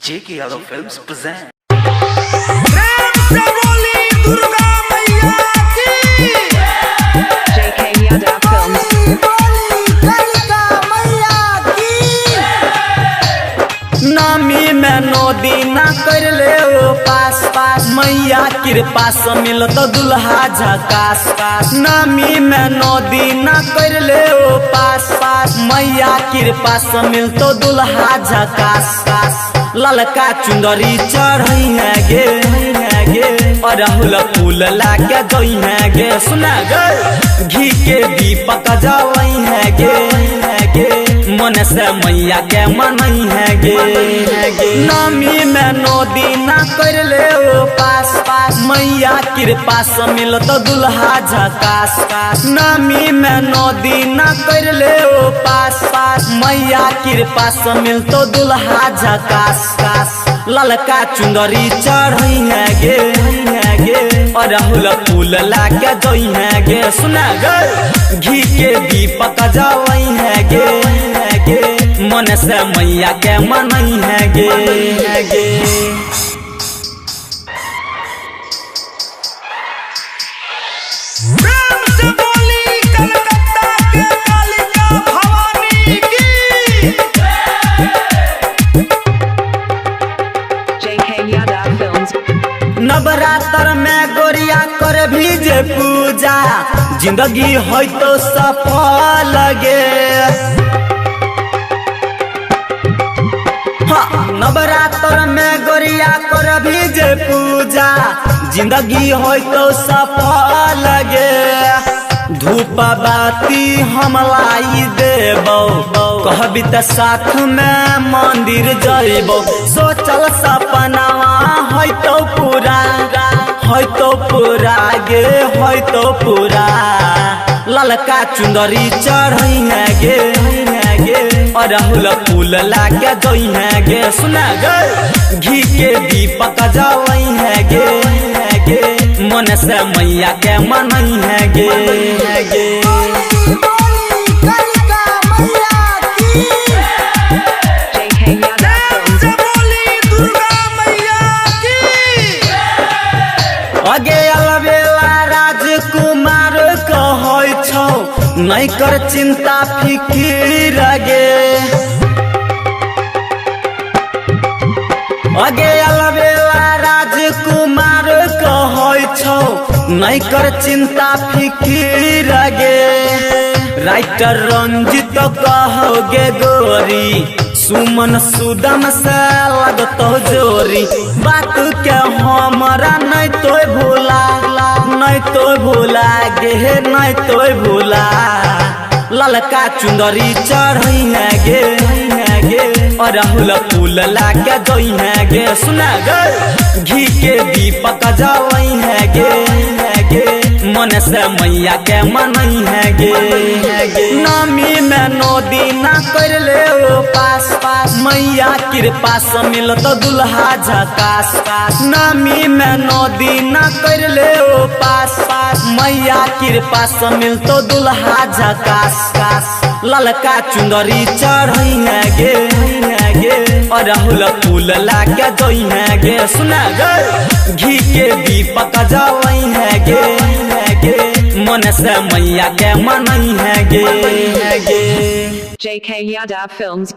J.K. Yadav Films present. Durga मैया की J.K. Yadav Films. कलिका मैया की नामी में 9 दिन कर ले ओ पास पास मैया कृपा से मिलत दुल्हा झकास कास। नामी में 9 दिन कर ले ओ पास पास मैया कृपा से मिलतो दुल्हा झकास कास। ललका चुंदरी चढ़ई है गे अरहुल फूल लाके जोई है गे सुना गे घी के दीपक जलई है गे मन से मैया के मनई है गे नामी में 9 दिन कर ले ओ पास पास मैया कृपा से मिलत दुल्हा झकास कास। नामी में 9 दिन कर ले ओ पास पास मैया कृपा से मिलतो दुल्हा झकास कास। ललका चुंदरी चढ़ई है गे अरहुल फूल लाके जोई है गे सुना गे घी के दीपक जलई है गे मन से मैया के मनई है गे प्रेम से बोली कलकत्ता के कालिका भवानी की J.K. Yadav Films. नवरात्र में गोरिया कर भी जे पूजा जिंदगी हो तो सफल गे। हाँ, नवरात्र में गोरिया कर भी जे पूजा जिंदगी हो तो सफल गे। धूप बाती हम लाई देबो कहबी त साथ में मंदिर जइबो सोचल सपनावा है तो पूरा गे है तो पूरा। ललका चुंदरी चढ़ई है गे अरहुल फूल लाके जोई है गे सुना गे घी के दीपक जलई है गे मन से मैया के मनई है गे कलिका मैया की J.K. Yadav प्रेम Films. से बोली दुर्गा मैया की अगे अलबेला राजकुमार कहै छौ नहीं कर चिंता फिकीर गे। अगे अलबेला राजकुमार कहै छौ नहीं कर चिंता फिकीर गे। राइटर रंजित कहोगे गोरी सुमन सुदम से लगतो जोरी बात के हमरा नहीं तो भूला गे नहीं तो भूला। ललका चुंदरी चढ़ई है गे अरहुल फूल लाके जोई है गे सुना गे घी के दीपक जलई है गे मन से मैया के मनई है गे नामी में 9 दिन कर ले ओ पास पास मैया कृपा से मिलत दुल्हा झकास कास। नामी में 9 दिन कर ले ओ पास पास मैया कृपा से मिलतो दुल्हा झकास कास। ललका चुंदरी चढ़ई है गे अरहुल फूल लाके जोई है गे सुना गे घी के दीपक जलई है गे मन से मैया के मनई है गे J.K. Yadav Films.